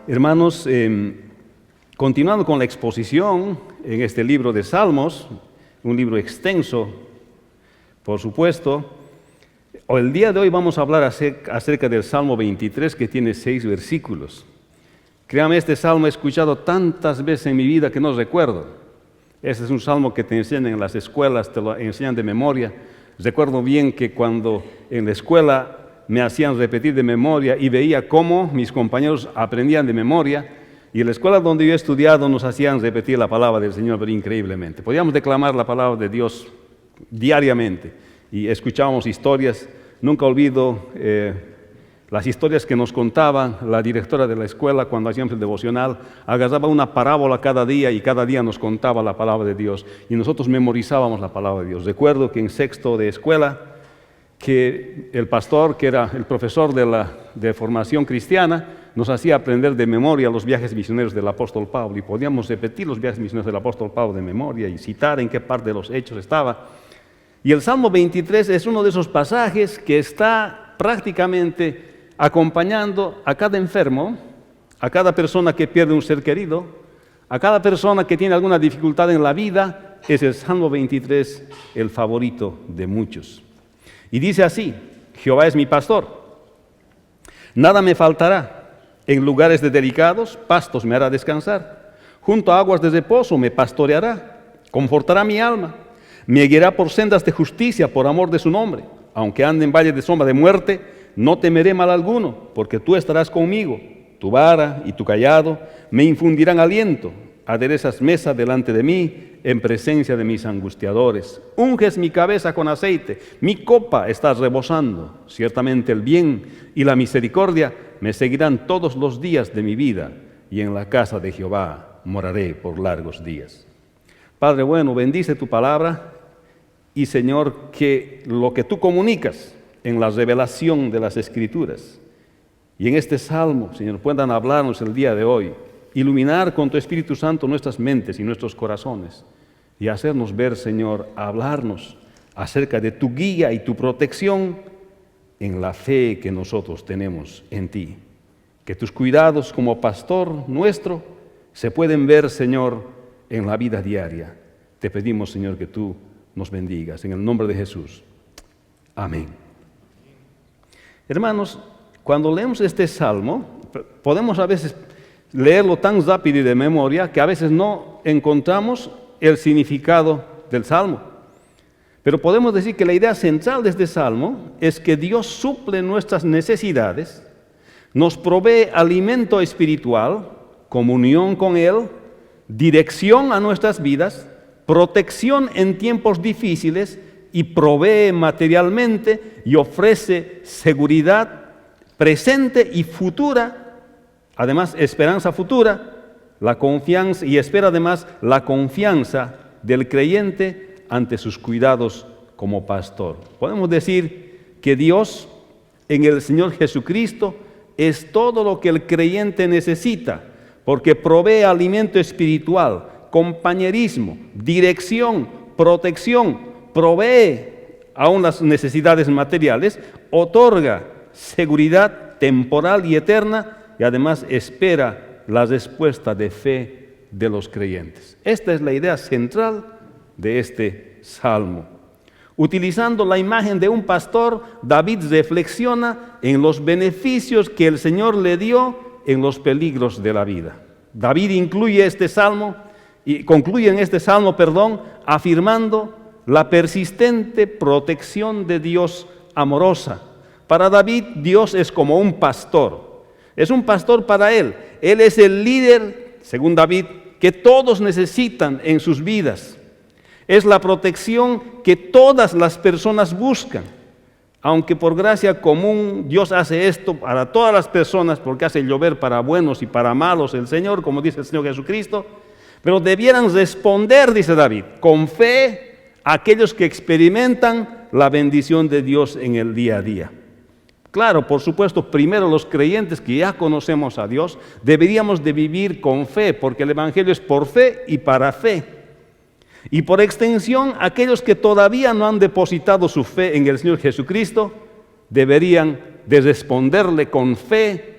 Hermanos, continuando con la exposición en este libro de Salmos, un libro extenso, por supuesto, el día de hoy vamos a hablar acerca del Salmo 23, que tiene 6 versículos. Créame, este salmo he escuchado tantas veces en mi vida que no recuerdo. Este es un salmo que te enseñan en las escuelas, te lo enseñan de memoria. Recuerdo bien que cuando en la escuela me hacían repetir de memoria y veía cómo mis compañeros aprendían de memoria, y en la escuela donde yo he estudiado nos hacían repetir la palabra del Señor, pero increíblemente. Podíamos declamar la palabra de Dios diariamente y escuchábamos historias. Nunca olvido las historias que nos contaba la directora de la escuela cuando hacíamos el devocional. Agarraba una parábola cada día y cada día nos contaba la palabra de Dios y nosotros memorizábamos la palabra de Dios. Recuerdo que en sexto de escuela, que el pastor, que era el profesor de formación cristiana, nos hacía aprender de memoria los viajes misioneros del apóstol Pablo, y podíamos repetir los viajes misioneros del apóstol Pablo de memoria y citar en qué parte de los hechos estaba. Y el Salmo 23 es uno de esos pasajes que está prácticamente acompañando a cada enfermo, a cada persona que pierde un ser querido, a cada persona que tiene alguna dificultad en la vida. Es el Salmo 23 el favorito de muchos. Y dice así: Jehová es mi pastor, nada me faltará. En lugares de delicados pastos me hará descansar. Junto a aguas de reposo me pastoreará. Confortará mi alma. Me guiará por sendas de justicia por amor de su nombre. Aunque ande en valle de sombra de muerte, no temeré mal alguno, porque tú estarás conmigo. Tu vara y tu cayado me infundirán aliento. Aderezas mesa delante de mí, en presencia de mis angustiadores. Unges mi cabeza con aceite, mi copa está rebosando. Ciertamente el bien y la misericordia me seguirán todos los días de mi vida, y en la casa de Jehová moraré por largos días. Padre bueno, bendice tu palabra, y Señor, que lo que tú comunicas en la revelación de las Escrituras y en este Salmo, Señor, puedan hablarnos el día de hoy, iluminar con tu Espíritu Santo nuestras mentes y nuestros corazones, y hacernos ver, Señor, hablarnos acerca de tu guía y tu protección en la fe que nosotros tenemos en ti. Que tus cuidados como pastor nuestro se pueden ver, Señor, en la vida diaria. Te pedimos, Señor, que tú nos bendigas. En el nombre de Jesús. Amén. Hermanos, cuando leemos este salmo, podemos a veces leerlo tan rápido y de memoria que a veces no encontramos el significado del salmo. Pero podemos decir que la idea central de este salmo es que Dios suple nuestras necesidades, nos provee alimento espiritual, comunión con Él, dirección a nuestras vidas, protección en tiempos difíciles, y provee materialmente y ofrece seguridad presente y futura, además esperanza futura, la confianza, y espera además la confianza del creyente ante sus cuidados como pastor. Podemos decir que Dios en el Señor Jesucristo es todo lo que el creyente necesita, porque provee alimento espiritual, compañerismo, dirección, protección, provee aún las necesidades materiales, otorga seguridad temporal y eterna, y además espera la respuesta de fe de los creyentes. Esta es la idea central de este salmo. Utilizando la imagen de un pastor, David reflexiona en los beneficios que el Señor le dio en los peligros de la vida. David concluye en este salmo, afirmando la persistente protección de Dios amorosa. Para David, Dios es como un pastor. Es un pastor para él. Él es el líder, según David, que todos necesitan en sus vidas. Es la protección que todas las personas buscan. Aunque por gracia común Dios hace esto para todas las personas, porque hace llover para buenos y para malos el Señor, como dice el Señor Jesucristo. Pero debieran responder, dice David, con fe a aquellos que experimentan la bendición de Dios en el día a día. Claro, por supuesto, primero los creyentes que ya conocemos a Dios, deberíamos de vivir con fe, porque el Evangelio es por fe y para fe. Y por extensión, aquellos que todavía no han depositado su fe en el Señor Jesucristo, deberían de responderle con fe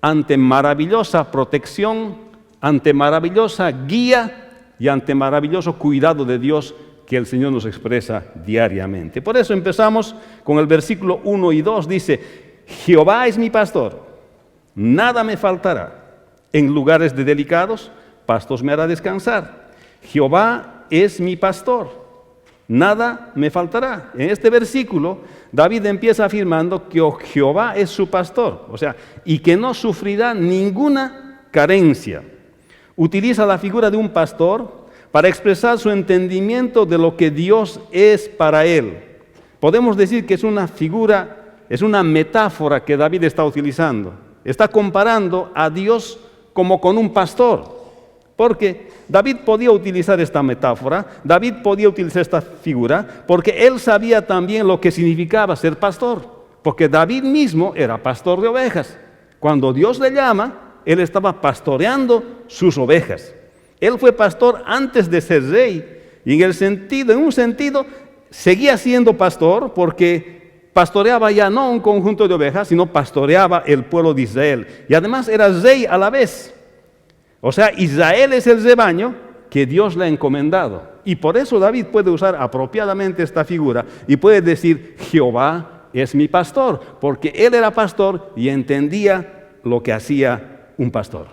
ante maravillosa protección, ante maravillosa guía y ante maravilloso cuidado de Dios que el Señor nos expresa diariamente. Por eso empezamos con el versículo 1 y 2, dice: Jehová es mi pastor, nada me faltará. En lugares de delicados pastos me hará descansar. Jehová es mi pastor, nada me faltará. En este versículo, David empieza afirmando que Jehová es su pastor, o sea, y que no sufrirá ninguna carencia. Utiliza la figura de un pastor para expresar su entendimiento de lo que Dios es para él. Podemos decir que es una figura, es una metáfora que David está utilizando. Está comparando a Dios como con un pastor. Porque David podía utilizar esta metáfora, David podía utilizar esta figura, porque él sabía también lo que significaba ser pastor. Porque David mismo era pastor de ovejas. Cuando Dios le llama, él estaba pastoreando sus ovejas. Él fue pastor antes de ser rey, y en un sentido, seguía siendo pastor porque pastoreaba ya no un conjunto de ovejas, sino pastoreaba el pueblo de Israel. Y además era rey a la vez. O sea, Israel es el rebaño que Dios le ha encomendado. Y por eso David puede usar apropiadamente esta figura y puede decir: Jehová es mi pastor, porque él era pastor y entendía lo que hacía un pastor.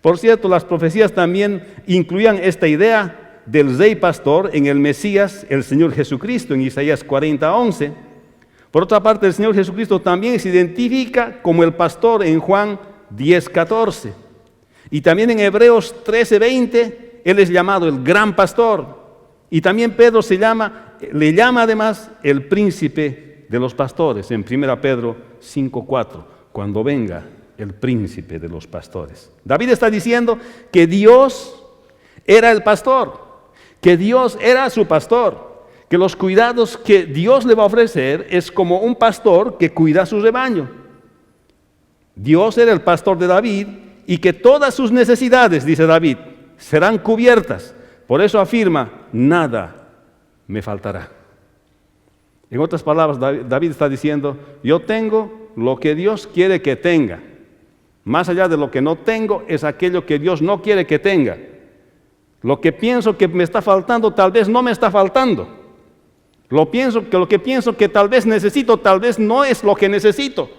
Por cierto, las profecías también incluían esta idea del rey pastor en el Mesías, el Señor Jesucristo, en Isaías 40:11. Por otra parte, el Señor Jesucristo también se identifica como el pastor en Juan 10:14. Y también en Hebreos 13:20, Él es llamado el gran pastor. Y también Pedro le llama además el príncipe de los pastores, en 1 Pedro 5:4, cuando venga el príncipe de los pastores. David está diciendo que Dios era el pastor, que Dios era su pastor, que los cuidados que Dios le va a ofrecer es como un pastor que cuida su rebaño. Dios era el pastor de David y que todas sus necesidades, dice David, serán cubiertas. Por eso afirma: nada me faltará. En otras palabras, David está diciendo: yo tengo lo que Dios quiere que tenga. Más allá de lo que no tengo, es aquello que Dios no quiere que tenga. Lo que pienso que me está faltando, tal vez no me está faltando. Lo que pienso que tal vez necesito, tal vez no es lo que necesito.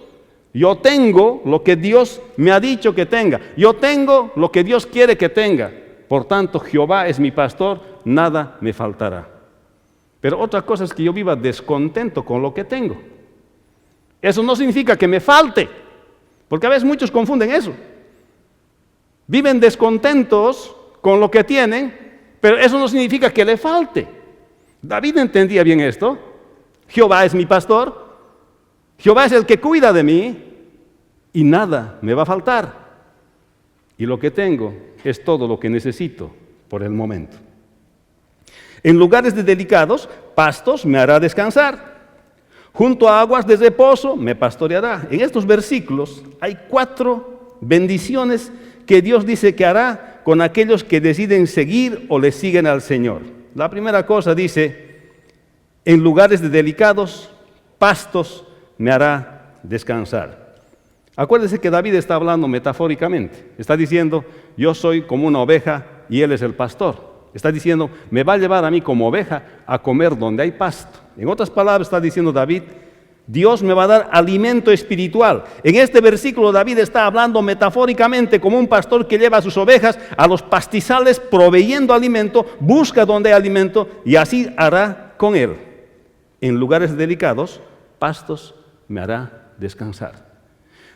Yo tengo lo que Dios me ha dicho que tenga. Yo tengo lo que Dios quiere que tenga. Por tanto, Jehová es mi pastor, nada me faltará. Pero otra cosa es que yo viva descontento con lo que tengo. Eso no significa que me falte, porque a veces muchos confunden eso. Viven descontentos con lo que tienen, pero eso no significa que le falte. David entendía bien esto. Jehová es mi pastor, Jehová es el que cuida de mí y nada me va a faltar. Y lo que tengo es todo lo que necesito por el momento. En lugares de delicados pastos me hará descansar. Junto a aguas de reposo me pastoreará. En estos versículos hay 4 bendiciones que Dios dice que hará con aquellos que deciden seguir o le siguen al Señor. La primera cosa dice: en lugares de delicados pastos me hará descansar. Acuérdense que David está hablando metafóricamente. Está diciendo: yo soy como una oveja y él es el pastor. Está diciendo: me va a llevar a mí como oveja a comer donde hay pasto. En otras palabras, está diciendo David: Dios me va a dar alimento espiritual. En este versículo David está hablando metafóricamente como un pastor que lleva a sus ovejas a los pastizales proveyendo alimento, busca donde hay alimento y así hará con él. En lugares delicados, pastos me hará descansar.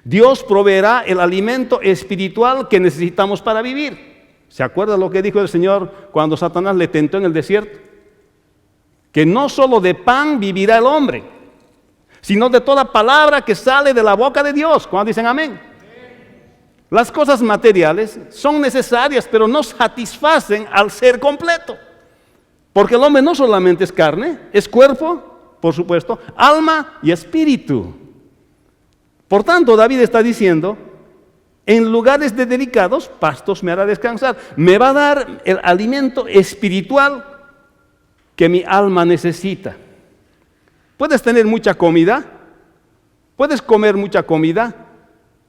Dios proveerá el alimento espiritual que necesitamos para vivir. ¿Se acuerda lo que dijo el Señor cuando Satanás le tentó en el desierto? Que no solo de pan vivirá el hombre, sino de toda palabra que sale de la boca de Dios. ¿Cuándo dicen amén? Las cosas materiales son necesarias, pero no satisfacen al ser completo. Porque el hombre no solamente es carne, es cuerpo, por supuesto, alma y espíritu. Por tanto, David está diciendo: en lugares de delicados pastos me hará descansar. Me va a dar el alimento espiritual que mi alma necesita. ¿Puedes tener mucha comida? ¿Puedes comer mucha comida?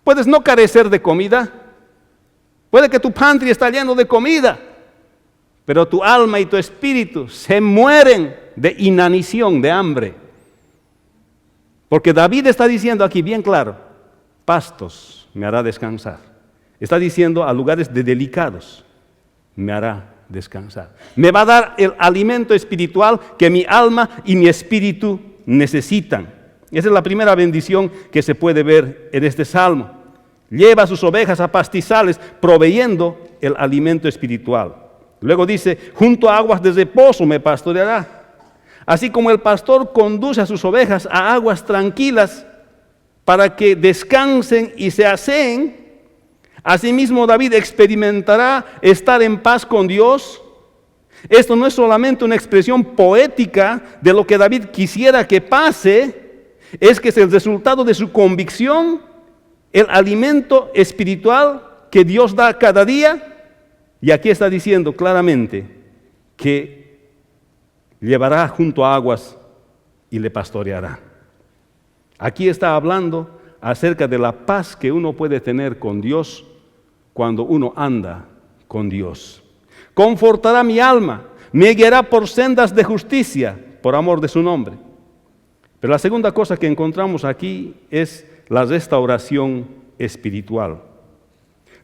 puedes no carecer de comida. Puede que tu pantry está lleno de comida, pero tu alma y tu espíritu se mueren de inanición, de hambre. Porque David está diciendo aquí bien claro, pastos me hará descansar. Está diciendo a lugares delicados me hará descansar. Me va a dar el alimento espiritual que mi alma y mi espíritu necesitan. Esa es la primera bendición que se puede ver en este salmo. Lleva a sus ovejas a pastizales, proveyendo el alimento espiritual. Luego dice, junto a aguas de reposo me pastoreará. Así como el pastor conduce a sus ovejas a aguas tranquilas para que descansen y se aseen, asimismo David experimentará estar en paz con Dios. Esto no es solamente una expresión poética de lo que David quisiera que pase, es que es el resultado de su convicción, el alimento espiritual que Dios da cada día. Y aquí está diciendo claramente que llevará junto a aguas y le pastoreará. Aquí está hablando acerca de la paz que uno puede tener con Dios cuando uno anda con Dios. Confortará mi alma, me guiará por sendas de justicia, por amor de su nombre. Pero la segunda cosa que encontramos aquí es la restauración espiritual.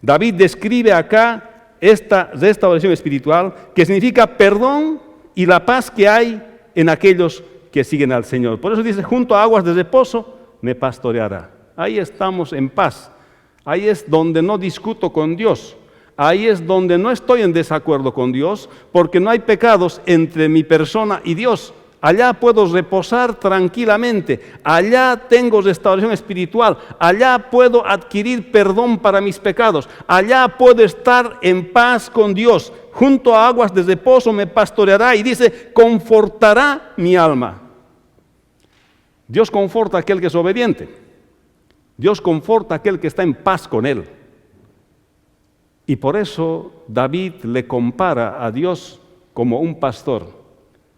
David describe acá esta restauración espiritual que significa perdón y la paz que hay en aquellos que siguen al Señor. Por eso dice, junto a aguas de reposo me pastoreará. Ahí estamos en paz. Ahí es donde no discuto con Dios. Ahí es donde no estoy en desacuerdo con Dios, porque no hay pecados entre mi persona y Dios. Allá puedo reposar tranquilamente, allá tengo restauración espiritual, allá puedo adquirir perdón para mis pecados, allá puedo estar en paz con Dios. Junto a aguas de reposo me pastoreará y dice, confortará mi alma. Dios conforta a aquel que es obediente. Dios conforta a aquel que está en paz con Él. Y por eso David le compara a Dios como un pastor.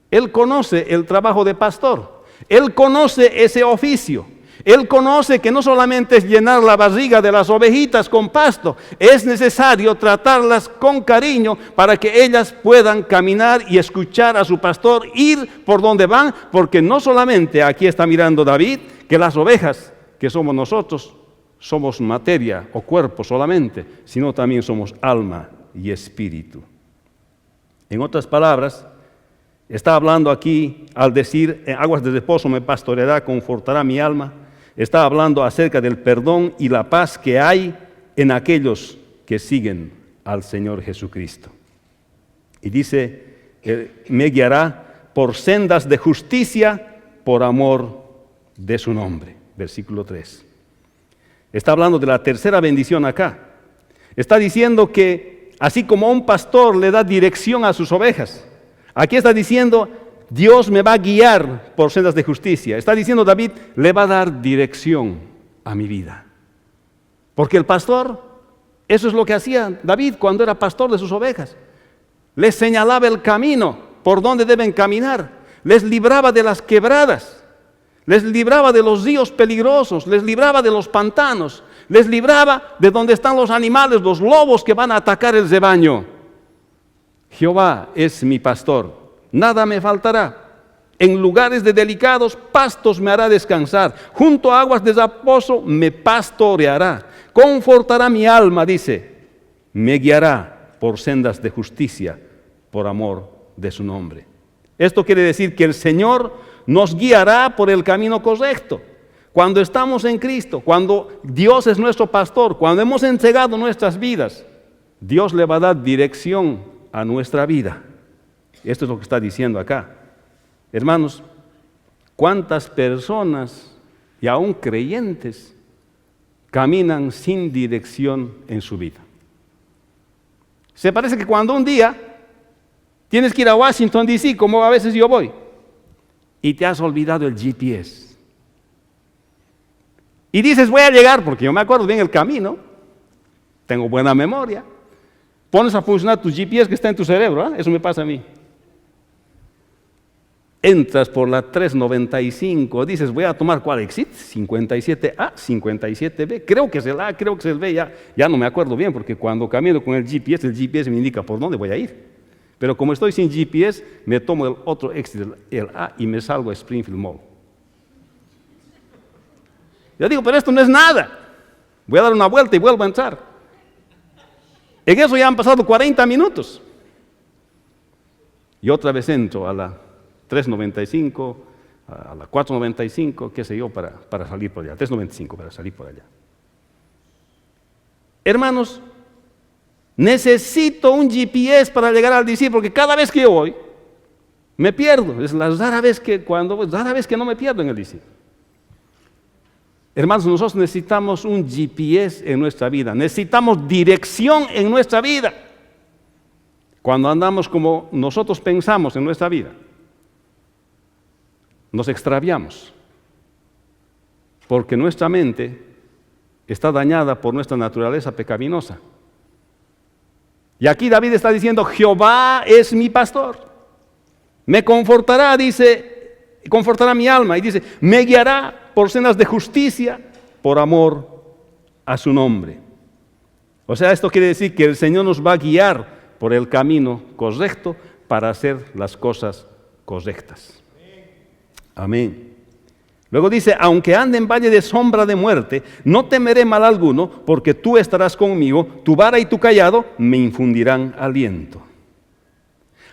Él conoce el trabajo de pastor, él conoce ese oficio, él conoce que no solamente es llenar la barriga de las ovejitas con pasto, es necesario tratarlas con cariño para que ellas puedan caminar y escuchar a su pastor, ir por donde van, porque no solamente aquí está mirando David, que las ovejas que somos nosotros somos materia o cuerpo solamente, sino también somos alma y espíritu. En otras palabras, está hablando aquí, al decir, en aguas de reposo me pastoreará, confortará mi alma. Está hablando acerca del perdón y la paz que hay en aquellos que siguen al Señor Jesucristo. Y dice, me guiará por sendas de justicia por amor de su nombre. Versículo 3. Está hablando de la tercera bendición acá. Está diciendo que así como un pastor le da dirección a sus ovejas, aquí está diciendo, Dios me va a guiar por sendas de justicia. Está diciendo David, le va a dar dirección a mi vida. Porque el pastor, eso es lo que hacía David cuando era pastor de sus ovejas. Les señalaba el camino por donde deben caminar. Les libraba de las quebradas. Les libraba de los ríos peligrosos. Les libraba de los pantanos. Les libraba de donde están los animales, los lobos que van a atacar el rebaño. Jehová es mi pastor, nada me faltará. En lugares de delicados pastos me hará descansar. Junto a aguas de reposo me pastoreará. Confortará mi alma, dice. Me guiará por sendas de justicia, por amor de su nombre. Esto quiere decir que el Señor nos guiará por el camino correcto. Cuando estamos en Cristo, cuando Dios es nuestro pastor, cuando hemos entregado nuestras vidas, Dios le va a dar dirección a nuestra vida. Esto es lo que está diciendo acá. Hermanos, ¿cuántas personas y aún creyentes caminan sin dirección en su vida? Se parece que cuando un día tienes que ir a Washington, D.C., como a veces yo voy, y te has olvidado el GPS. Y dices, voy a llegar, porque yo me acuerdo bien el camino, tengo buena memoria. Pones a funcionar tu GPS que está en tu cerebro, ¿eh? Eso me pasa a mí. entras por la 395, dices, voy a tomar cuál exit, 57A, 57B, creo que es el A, creo que es el B, ya no me acuerdo bien, porque cuando camino con el GPS me indica por dónde voy a ir. Pero como estoy sin GPS, me tomo el otro exit, el A, y me salgo a Springfield Mall. Yo digo, pero esto no es nada. Voy a dar una vuelta y vuelvo a entrar. En eso ya han pasado 40 minutos. Y otra vez entro a la 395, a la 495, qué sé yo, para salir por allá. 395 para salir por allá. Hermanos, necesito un GPS para llegar al DC, porque cada vez que yo voy, me pierdo. Es la rara vez que no me pierdo en el DC. Hermanos, nosotros necesitamos un GPS en nuestra vida, necesitamos dirección en nuestra vida. Cuando andamos como nosotros pensamos en nuestra vida, nos extraviamos, porque nuestra mente está dañada por nuestra naturaleza pecaminosa. Y aquí David está diciendo, Jehová es mi pastor, me confortará, dice, confortará mi alma, y dice, me guiará por sendas de justicia, por amor a su nombre. O sea, esto quiere decir que el Señor nos va a guiar por el camino correcto para hacer las cosas correctas. Amén. Luego dice, aunque ande en valle de sombra de muerte, no temeré mal alguno, porque tú estarás conmigo, tu vara y tu cayado me infundirán aliento.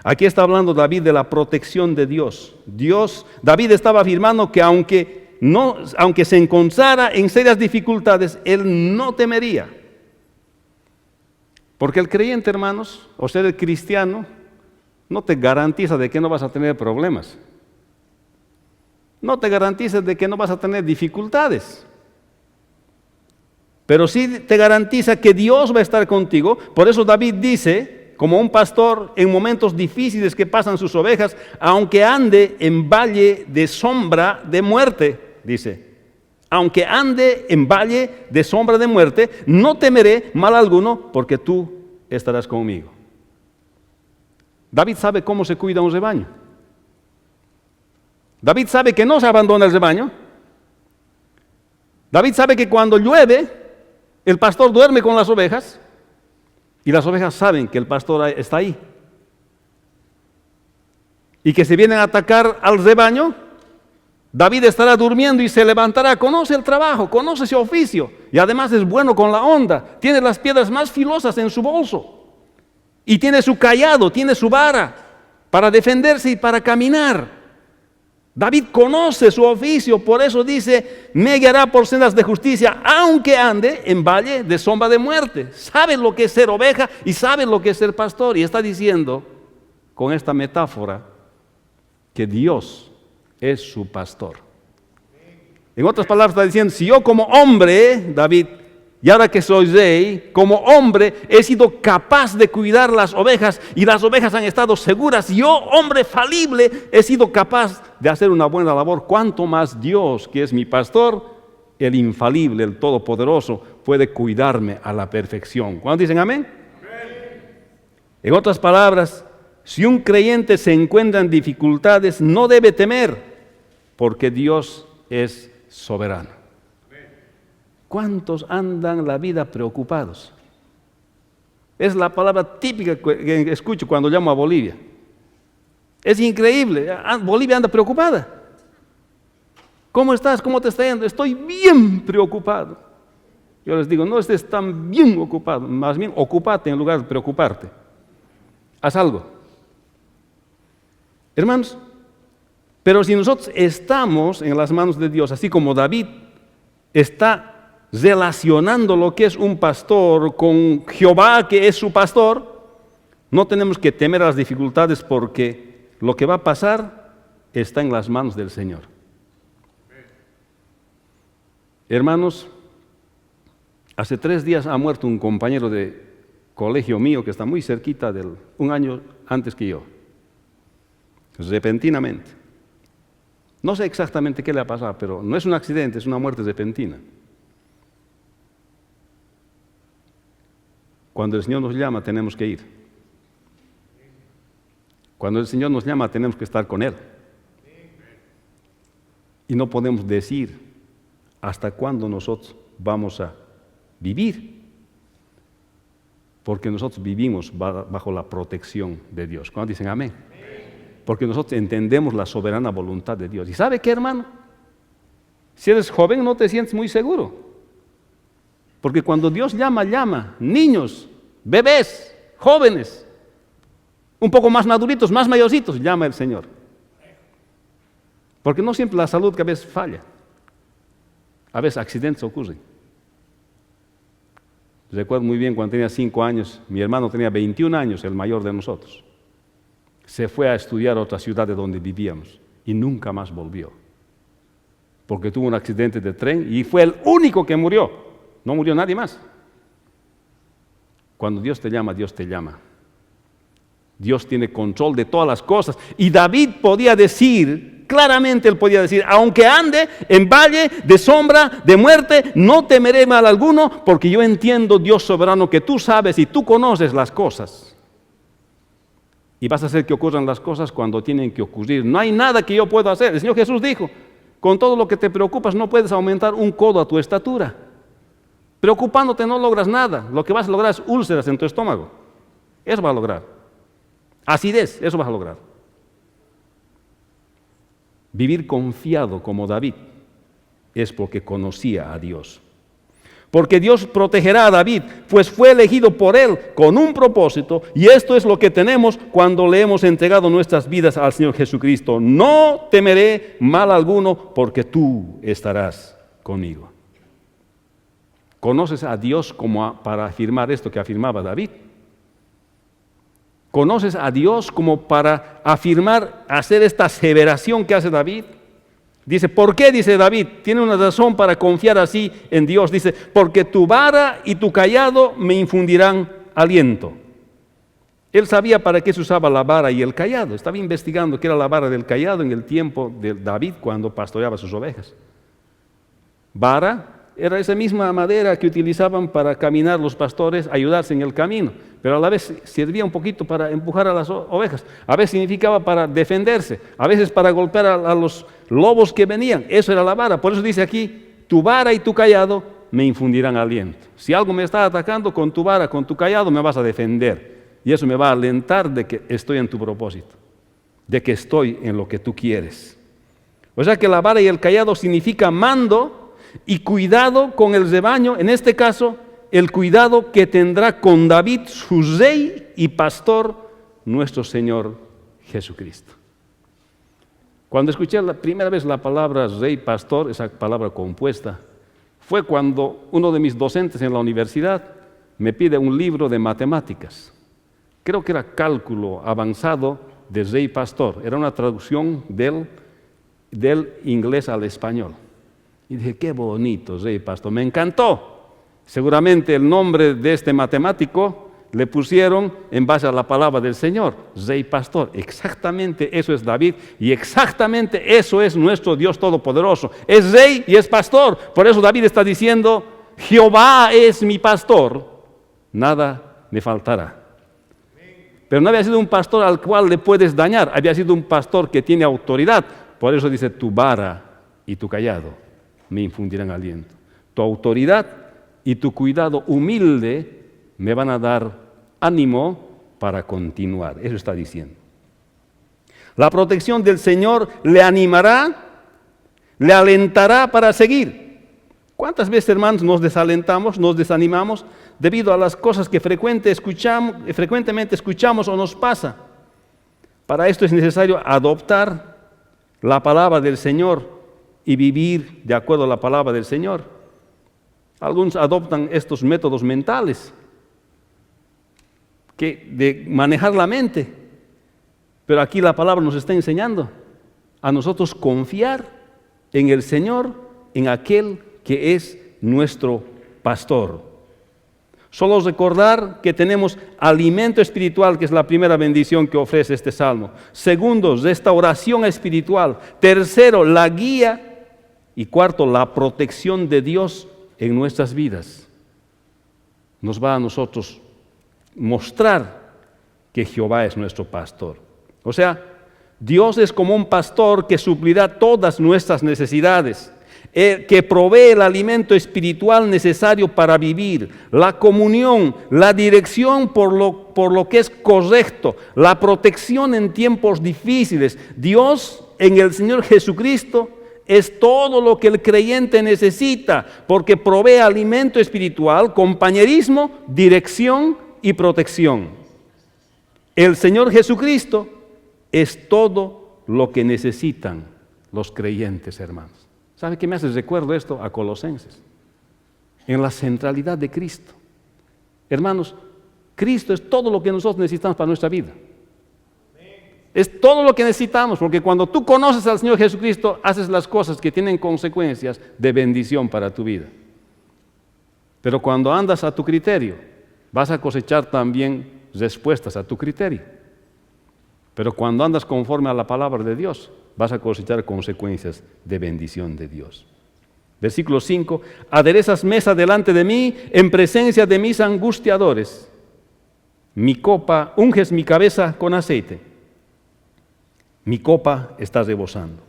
Aquí está hablando David de la protección de Dios. David estaba afirmando que aunque se encontrara en serias dificultades, él no temería. Porque el creyente, hermanos, o sea, el cristiano, no te garantiza de que no vas a tener problemas. No te garantiza de que no vas a tener dificultades. Pero sí te garantiza que Dios va a estar contigo. Por eso David dice, como un pastor en momentos difíciles que pasan sus ovejas, aunque ande en valle de sombra de muerte, dice, aunque ande en valle de sombra de muerte, no temeré mal alguno, porque tú estarás conmigo. David sabe cómo se cuida un rebaño. David sabe que no se abandona el rebaño. David sabe que cuando llueve, el pastor duerme con las ovejas, y las ovejas saben que el pastor está ahí. Y que si vienen a atacar al rebaño, David estará durmiendo y se levantará, conoce el trabajo, conoce su oficio, y además es bueno con la honda, tiene las piedras más filosas en su bolso, y tiene su cayado, tiene su vara, para defenderse y para caminar. David conoce su oficio, por eso dice, me guiará por sendas de justicia, aunque ande en valle de sombra de muerte. Sabe lo que es ser oveja y sabe lo que es ser pastor, y está diciendo, con esta metáfora, que Dios es su pastor. En otras palabras está diciendo, si yo como hombre, David, y ahora que soy rey, como hombre he sido capaz de cuidar las ovejas y las ovejas han estado seguras, yo, hombre falible, he sido capaz de hacer una buena labor, cuanto más Dios, que es mi pastor, el infalible, el todopoderoso, puede cuidarme a la perfección. ¿Cuántos dicen amén? Amén. En otras palabras, si un creyente se encuentra en dificultades, no debe temer, porque Dios es soberano. ¿Cuántos andan la vida preocupados? Es la palabra típica que escucho cuando llamo a Bolivia. Es increíble, Bolivia anda preocupada. ¿Cómo estás? ¿Cómo te está yendo? Estoy bien preocupado. Yo les digo, no estés tan bien ocupado, más bien ocúpate en lugar de preocuparte. Haz algo. Hermanos, pero si nosotros estamos en las manos de Dios, así como David está relacionando lo que es un pastor con Jehová, que es su pastor, no tenemos que temer a las dificultades, porque lo que va a pasar está en las manos del Señor. Hermanos, hace 3 días ha muerto un compañero de colegio mío que está muy cerquita un año antes que yo. Repentinamente. No sé exactamente qué le ha pasado, pero no es un accidente, es una muerte repentina. Cuando el Señor nos llama, tenemos que ir. Cuando el Señor nos llama, tenemos que estar con Él. Y no podemos decir hasta cuándo nosotros vamos a vivir, porque nosotros vivimos bajo la protección de Dios. ¿Cuándo dicen amén? Porque nosotros entendemos la soberana voluntad de Dios. ¿Y sabe qué, hermano? Si eres joven no te sientes muy seguro, porque cuando Dios llama, llama niños, bebés, jóvenes, un poco más maduritos, más mayorcitos, llama el Señor. Porque no siempre la salud que a veces falla, a veces accidentes ocurren. Recuerdo muy bien cuando tenía 5 años, mi hermano tenía 21 años, el mayor de nosotros. Se fue a estudiar a otra ciudad de donde vivíamos y nunca más volvió. Porque tuvo un accidente de tren y fue el único que murió. No murió nadie más. Cuando Dios te llama, Dios te llama. Dios tiene control de todas las cosas. Y David podía decir, claramente él podía decir, aunque ande en valle de sombra, de muerte, no temeré mal alguno, porque yo entiendo, Dios soberano, que tú sabes y tú conoces las cosas. Y vas a hacer que ocurran las cosas cuando tienen que ocurrir. No hay nada que yo pueda hacer. El Señor Jesús dijo, con todo lo que te preocupas no puedes aumentar un codo a tu estatura. Preocupándote no logras nada. Lo que vas a lograr es úlceras en tu estómago. Eso vas a lograr. Acidez, eso vas a lograr. Vivir confiado como David es porque conocía a Dios. Porque Dios protegerá a David, pues fue elegido por él con un propósito, y esto es lo que tenemos cuando le hemos entregado nuestras vidas al Señor Jesucristo. No temeré mal alguno, porque tú estarás conmigo. ¿Conoces a Dios como para afirmar esto que afirmaba David? ¿Conoces a Dios como para afirmar, hacer esta aseveración que hace David? Dice, ¿por qué? Dice David, tiene una razón para confiar así en Dios. Dice, porque tu vara y tu cayado me infundirán aliento. Él sabía para qué se usaba la vara y el cayado. Estaba investigando qué era la vara del cayado en el tiempo de David cuando pastoreaba sus ovejas. Vara era esa misma madera que utilizaban para caminar los pastores, ayudarse en el camino, pero a la vez servía un poquito para empujar a las ovejas, a veces significaba para defenderse, a veces para golpear a los lobos que venían. Eso era la vara. Por eso dice aquí, tu vara y tu cayado me infundirán aliento. Si algo me está atacando, con tu vara, con tu cayado me vas a defender, y eso me va a alentar de que estoy en tu propósito, de que estoy en lo que tú quieres. O sea que la vara y el cayado significa mando y cuidado con el rebaño, en este caso, el cuidado que tendrá con David, su rey y pastor, nuestro Señor Jesucristo. Cuando escuché la primera vez la palabra rey, pastor, esa palabra compuesta, fue cuando uno de mis docentes en la universidad me pide un libro de matemáticas. Creo que era cálculo avanzado de rey pastor. Era una traducción del inglés al español. Y dije, qué bonito, rey pastor, me encantó. Seguramente el nombre de este matemático le pusieron en base a la palabra del Señor, rey pastor. Exactamente eso es David y exactamente eso es nuestro Dios Todopoderoso. Es rey y es pastor. Por eso David está diciendo, Jehová es mi pastor, nada me faltará. Pero no había sido un pastor al cual le puedes dañar, había sido un pastor que tiene autoridad. Por eso dice, tu vara y tu cayado me infundirán aliento. Tu autoridad y tu cuidado humilde me van a dar ánimo para continuar. Eso está diciendo. La protección del Señor le animará, le alentará para seguir. ¿Cuántas veces, hermanos, nos desalentamos, nos desanimamos debido a las cosas que frecuentemente escuchamos o nos pasa? Para esto es necesario adoptar la palabra del Señor y vivir de acuerdo a la palabra del Señor. Algunos adoptan estos métodos mentales de manejar la mente, pero aquí la palabra nos está enseñando a nosotros confiar en el Señor, en aquel que es nuestro pastor. Solo recordar que tenemos alimento espiritual, que es la primera bendición que ofrece este salmo. Segundo, restauración espiritual. Tercero, la guía. Y cuarto, la protección de Dios en nuestras vidas. Nos va a nosotros mostrar que Jehová es nuestro pastor. O sea, Dios es como un pastor que suplirá todas nuestras necesidades, que provee el alimento espiritual necesario para vivir, la comunión, la dirección por lo que es correcto, la protección en tiempos difíciles. Dios en el Señor Jesucristo es todo lo que el creyente necesita, porque provee alimento espiritual, compañerismo, dirección y protección. El Señor Jesucristo es todo lo que necesitan los creyentes, hermanos. ¿Sabe qué me hace recuerdo esto? A Colosenses. En la centralidad de Cristo. Hermanos, Cristo es todo lo que nosotros necesitamos para nuestra vida. Es todo lo que necesitamos, porque cuando tú conoces al Señor Jesucristo, haces las cosas que tienen consecuencias de bendición para tu vida. Pero cuando andas a tu criterio, vas a cosechar también respuestas a tu criterio. Pero cuando andas conforme a la palabra de Dios, vas a cosechar consecuencias de bendición de Dios. Versículo 5, aderezas mesa delante de mí en presencia de mis angustiadores. Mi copa, unges mi cabeza con aceite. Mi copa está rebosando.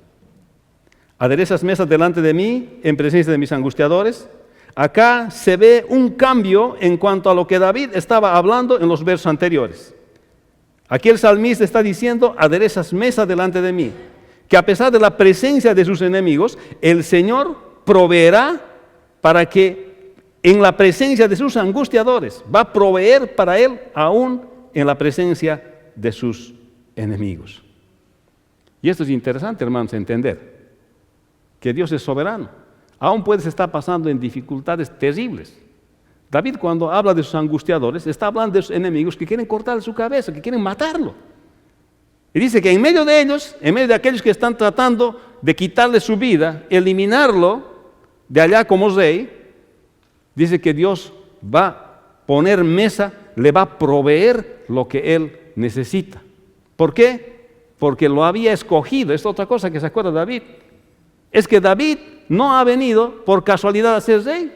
Aderezas mesa delante de mí en presencia de mis angustiadores. Acá se ve un cambio en cuanto a lo que David estaba hablando en los versos anteriores. Aquí el salmista está diciendo, aderezas mesa delante de mí, que a pesar de la presencia de sus enemigos, el Señor proveerá para que en la presencia de sus angustiadores, va a proveer para él aún en la presencia de sus enemigos. Y esto es interesante, hermanos, entender que Dios es soberano. Aún puedes estar pasando en dificultades terribles. David, cuando habla de sus angustiadores, está hablando de sus enemigos que quieren cortar su cabeza, que quieren matarlo. Y dice que en medio de ellos, en medio de aquellos que están tratando de quitarle su vida, eliminarlo de allá como rey, dice que Dios va a poner mesa, le va a proveer lo que él necesita. ¿Por qué? Porque lo había escogido. Es otra cosa que se acuerda David. Es que David no ha venido por casualidad a ser rey,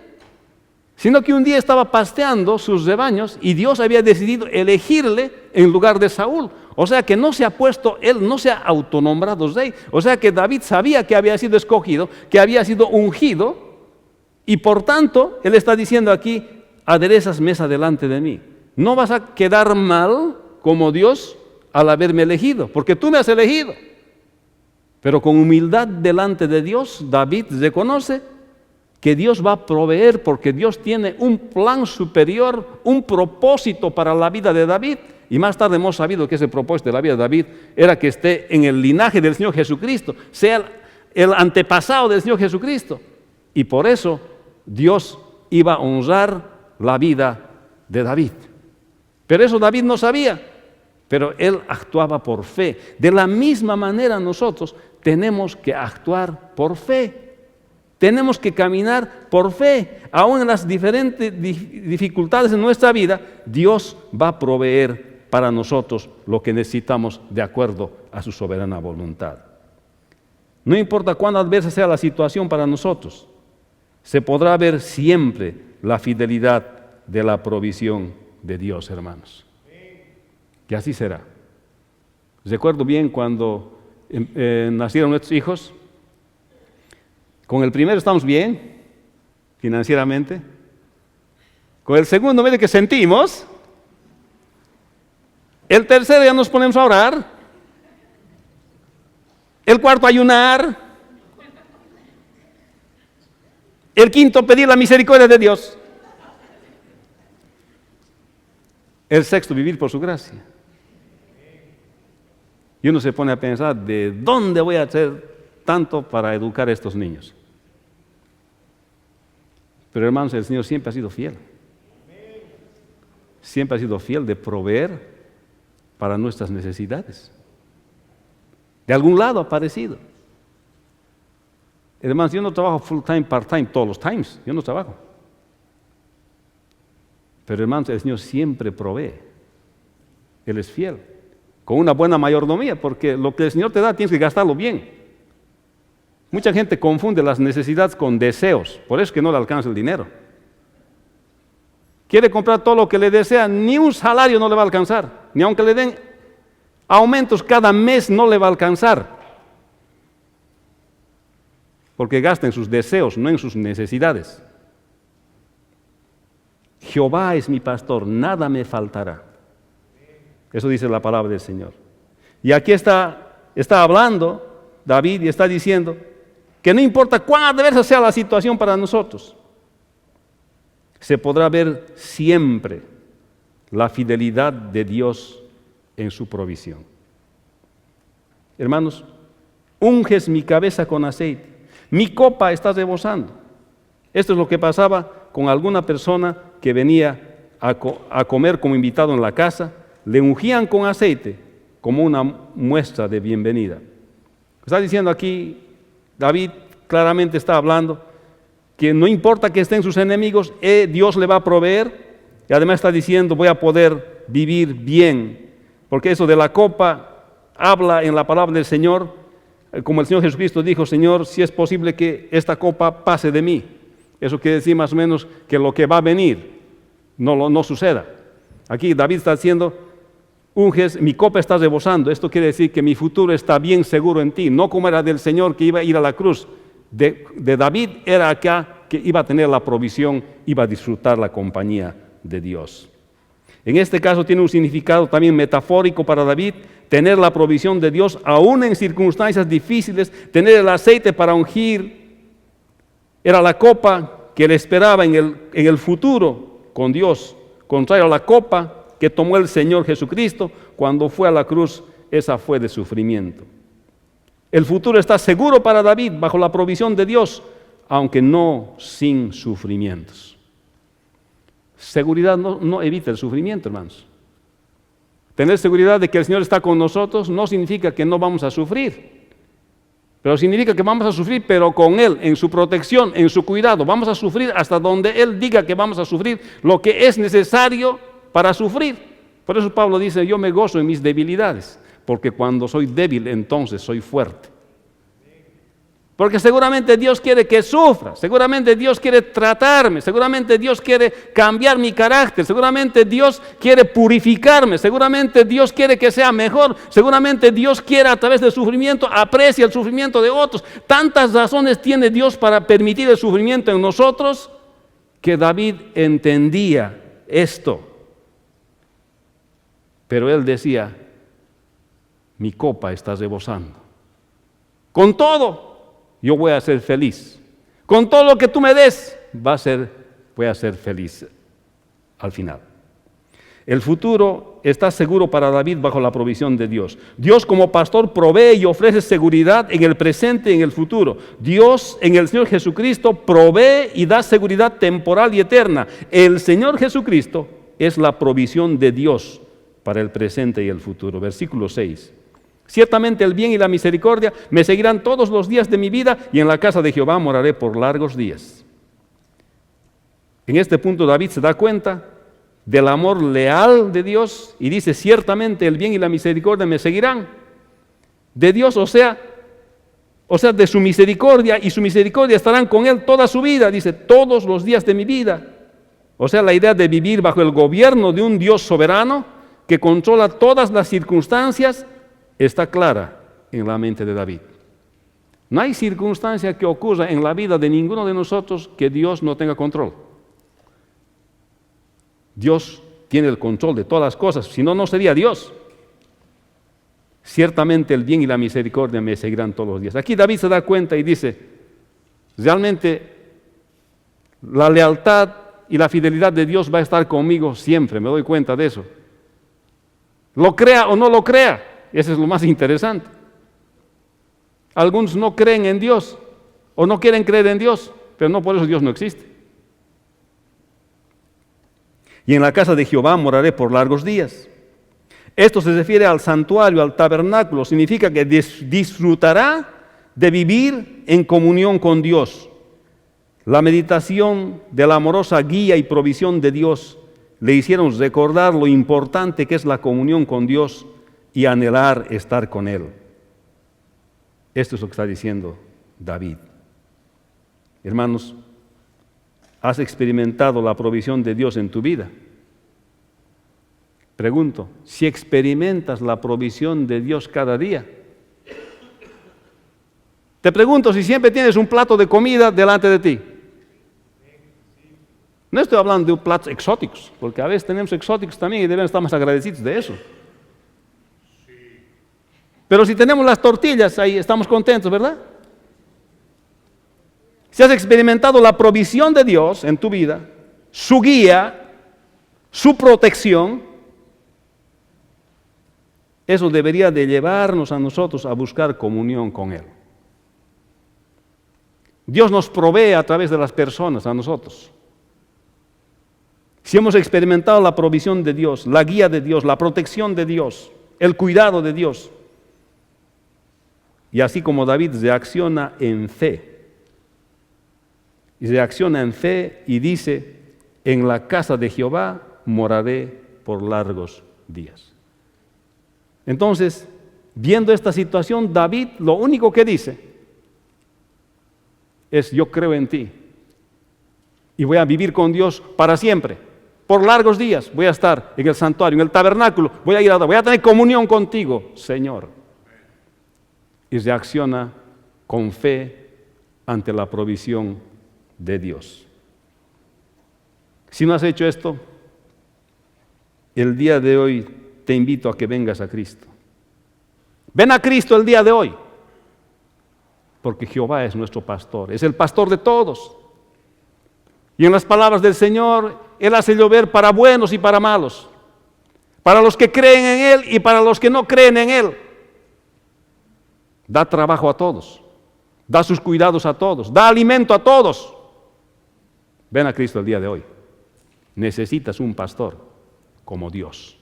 sino que un día estaba pasteando sus rebaños y Dios había decidido elegirle en lugar de Saúl. O sea que no se ha puesto, él no se ha autonombrado rey. O sea que David sabía que había sido escogido, que había sido ungido, y por tanto, él está diciendo aquí, aderezas mesa delante de mí. No vas a quedar mal como Dios al haberme elegido, porque tú me has elegido. Pero con humildad delante de Dios, David reconoce que Dios va a proveer, porque Dios tiene un plan superior, un propósito para la vida de David. Y más tarde hemos sabido que ese propósito de la vida de David era que esté en el linaje del Señor Jesucristo, sea el antepasado del Señor Jesucristo. Y por eso Dios iba a honrar la vida de David. Pero eso David no sabía, pero él actuaba por fe. De la misma manera nosotros tenemos que actuar por fe. Tenemos que caminar por fe. Aún en las diferentes dificultades en nuestra vida, Dios va a proveer para nosotros lo que necesitamos de acuerdo a su soberana voluntad. No importa cuán adversa sea la situación para nosotros, se podrá ver siempre la fidelidad de la provisión de Dios, hermanos. Que así será. Recuerdo bien cuando nacieron nuestros hijos. Con el primero estamos bien, financieramente. Con el segundo, medio que sentimos. El tercero ya nos ponemos a orar. El cuarto a ayunar. El quinto pedir la misericordia de Dios. El sexto vivir por su gracia. Y uno se pone a pensar, ¿de dónde voy a hacer tanto para educar a estos niños? Pero hermanos, el Señor siempre ha sido fiel. Siempre ha sido fiel de proveer para nuestras necesidades. De algún lado ha aparecido. Hermanos, yo no trabajo full time, part time, todos los times. Yo no trabajo. Pero hermanos, el Señor siempre provee. Él es fiel. Con una buena mayordomía, porque lo que el Señor te da tienes que gastarlo bien. Mucha gente confunde las necesidades con deseos, por eso es que no le alcanza el dinero. Quiere comprar todo lo que le desea, ni un salario no le va a alcanzar, ni aunque le den Aumentos cada mes no le va a alcanzar, porque gasta en sus deseos, no en sus necesidades. Jehová es mi pastor, nada me faltará. Eso dice la palabra del Señor. Y aquí está hablando David y está diciendo que no importa cuán adversa sea la situación para nosotros, se podrá ver siempre la fidelidad de Dios en su provisión. Hermanos, unges mi cabeza con aceite, mi copa está rebosando. Esto es lo que pasaba con alguna persona que venía a comer como invitado en la casa, le ungían con aceite como una muestra de bienvenida. Está diciendo aquí, David claramente está hablando que no importa que estén sus enemigos, Dios le va a proveer, y además está diciendo voy a poder vivir bien, porque eso de la copa habla en la palabra del Señor, como el Señor Jesucristo dijo, Señor, si es posible que esta copa pase de mí. Eso quiere decir más o menos que lo que va a venir no suceda. Aquí David está diciendo, unges, mi copa está rebosando. Esto quiere decir que mi futuro está bien seguro en ti, no como era del Señor que iba a ir a la cruz. De David era acá que iba a tener la provisión, iba a disfrutar la compañía de Dios. En este caso tiene un significado también metafórico para David, tener la provisión de Dios aún en circunstancias difíciles, tener el aceite para ungir, era la copa que él esperaba en el futuro con Dios, contrario a la copa que tomó el Señor Jesucristo cuando fue a la cruz, esa fue de sufrimiento. El futuro está seguro para David bajo la provisión de Dios, aunque no sin sufrimientos. Seguridad no evita el sufrimiento, hermanos. Tener seguridad de que el Señor está con nosotros no significa que no vamos a sufrir, pero significa que vamos a sufrir, pero con Él, en su protección, en su cuidado. Vamos a sufrir hasta donde Él diga que vamos a sufrir lo que es necesario para sufrir. Por eso Pablo dice, yo me gozo en mis debilidades, porque cuando soy débil, entonces soy fuerte. Porque seguramente Dios quiere que sufra, seguramente Dios quiere tratarme, seguramente Dios quiere cambiar mi carácter, seguramente Dios quiere purificarme, seguramente Dios quiere que sea mejor, seguramente Dios quiere a través del sufrimiento, aprecia el sufrimiento de otros. Tantas razones tiene Dios para permitir el sufrimiento en nosotros, que David entendía esto. Pero él decía, mi copa está rebosando. Con todo, yo voy a ser feliz. Con todo lo que tú me des, voy a ser feliz al final. El futuro está seguro para David bajo la provisión de Dios. Dios como pastor provee y ofrece seguridad en el presente y en el futuro. Dios en el Señor Jesucristo provee y da seguridad temporal y eterna. El Señor Jesucristo es la provisión de Dios para el presente y el futuro. Versículo 6. Ciertamente el bien y la misericordia me seguirán todos los días de mi vida, y en la casa de Jehová moraré por largos días. En este punto David se da cuenta del amor leal de Dios y dice, ciertamente el bien y la misericordia me seguirán. De Dios, o sea, de su misericordia, y su misericordia estarán con él toda su vida, dice, todos los días de mi vida. O sea, la idea de vivir bajo el gobierno de un Dios soberano que controla todas las circunstancias está clara en la mente de David. No hay circunstancia que ocurra en la vida de ninguno de nosotros que Dios no tenga control. Dios tiene el control de todas las cosas, si no, no sería Dios. Ciertamente el bien y la misericordia me seguirán todos los días. Aquí David se da cuenta y dice, realmente la lealtad y la fidelidad de Dios va a estar conmigo siempre, me doy cuenta de eso. Lo crea o no lo crea. Eso es lo más interesante. Algunos no creen en Dios o no quieren creer en Dios, pero no por eso Dios no existe. Y en la casa de Jehová moraré por largos días. Esto se refiere al santuario, al tabernáculo. Significa que disfrutará de vivir en comunión con Dios. La meditación de la amorosa guía y provisión de Dios le hicieron recordar lo importante que es la comunión con Dios y anhelar estar con Él. Esto es lo que está diciendo David. Hermanos, ¿has experimentado la provisión de Dios en tu vida? Pregunto, si experimentas la provisión de Dios cada día. Te pregunto si siempre tienes un plato de comida delante de ti. No estoy hablando de platos exóticos, porque a veces tenemos exóticos también y debemos estar más agradecidos de eso. Pero si tenemos las tortillas, ahí estamos contentos, ¿verdad? Si has experimentado la provisión de Dios en tu vida, su guía, su protección, eso debería de llevarnos a nosotros a buscar comunión con Él. Dios nos provee a través de las personas a nosotros. Si hemos experimentado la provisión de Dios, la guía de Dios, la protección de Dios, el cuidado de Dios, y así como David reacciona en fe, y dice, en la casa de Jehová moraré por largos días. Entonces, viendo esta situación, David lo único que dice es, yo creo en ti y voy a vivir con Dios para siempre. Por largos días voy a estar en el santuario, en el tabernáculo, voy a tener comunión contigo, Señor. Y reacciona con fe ante la provisión de Dios. Si no has hecho esto, el día de hoy te invito a que vengas a Cristo. Ven a Cristo el día de hoy, porque Jehová es nuestro pastor, es el pastor de todos. Y en las palabras del Señor, Él hace llover para buenos y para malos, para los que creen en Él y para los que no creen en Él. Da trabajo a todos, da sus cuidados a todos, da alimento a todos. Ven a Cristo el día de hoy. Necesitas un pastor como Dios.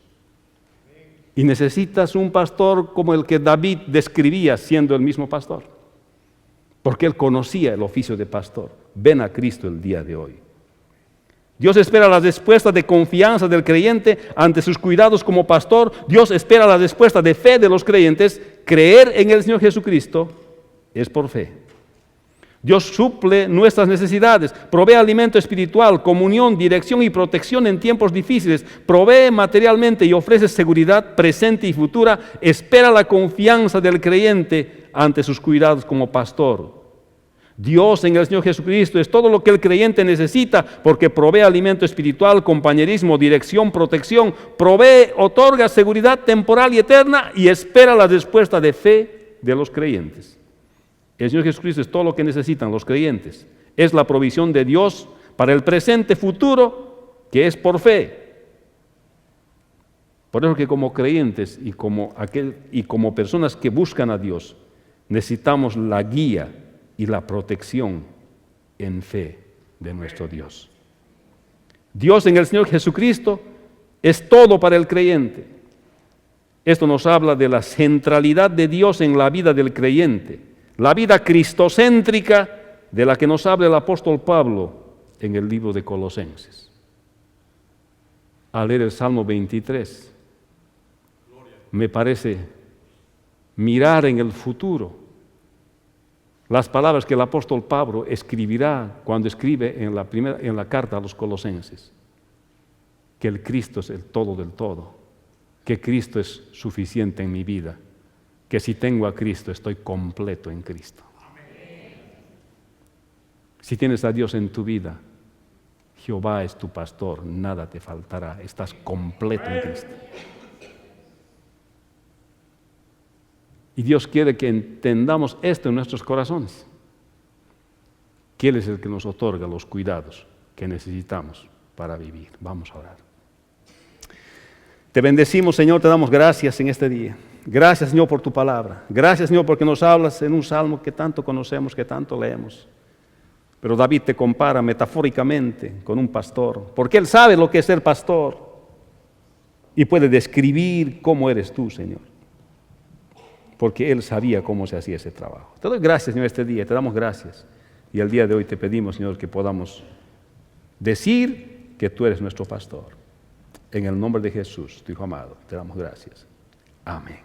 Y necesitas un pastor como el que David describía siendo el mismo pastor. Porque él conocía el oficio de pastor. Ven a Cristo el día de hoy. Dios espera la respuesta de confianza del creyente ante sus cuidados como pastor. Dios espera la respuesta de fe de los creyentes. Creer en el Señor Jesucristo es por fe. Dios suple nuestras necesidades, provee alimento espiritual, comunión, dirección y protección en tiempos difíciles, provee materialmente y ofrece seguridad presente y futura, espera la confianza del creyente ante sus cuidados como pastor. Dios en el Señor Jesucristo es todo lo que el creyente necesita porque provee alimento espiritual, compañerismo, dirección, protección, provee, otorga seguridad temporal y eterna y espera la respuesta de fe de los creyentes. El Señor Jesucristo es todo lo que necesitan los creyentes. Es la provisión de Dios para el presente futuro que es por fe. Por eso que como creyentes y como personas que buscan a Dios, necesitamos la guía y la protección en fe de nuestro Dios. Dios en el Señor Jesucristo es todo para el creyente. Esto nos habla de la centralidad de Dios en la vida del creyente. La vida cristocéntrica de la que nos habla el apóstol Pablo en el libro de Colosenses. Al leer el Salmo 23, me parece mirar en el futuro las palabras que el apóstol Pablo escribirá cuando escribe en la carta a los Colosenses. Que el Cristo es el todo del todo, que Cristo es suficiente en mi vida. Que si tengo a Cristo, estoy completo en Cristo. Si tienes a Dios en tu vida, Jehová es tu pastor, nada te faltará, estás completo en Cristo. Y Dios quiere que entendamos esto en nuestros corazones, que Él es el que nos otorga los cuidados que necesitamos para vivir. Vamos a orar. Te bendecimos, Señor, te damos gracias en este día. Gracias, Señor, por tu palabra. Gracias, Señor, porque nos hablas en un salmo que tanto conocemos, que tanto leemos. Pero David te compara metafóricamente con un pastor, porque él sabe lo que es ser pastor y puede describir cómo eres tú, Señor, porque él sabía cómo se hacía ese trabajo. Te doy gracias, Señor, este día, te damos gracias. Y el día de hoy te pedimos, Señor, que podamos decir que tú eres nuestro pastor. En el nombre de Jesús, tu Hijo amado, te damos gracias. Amén.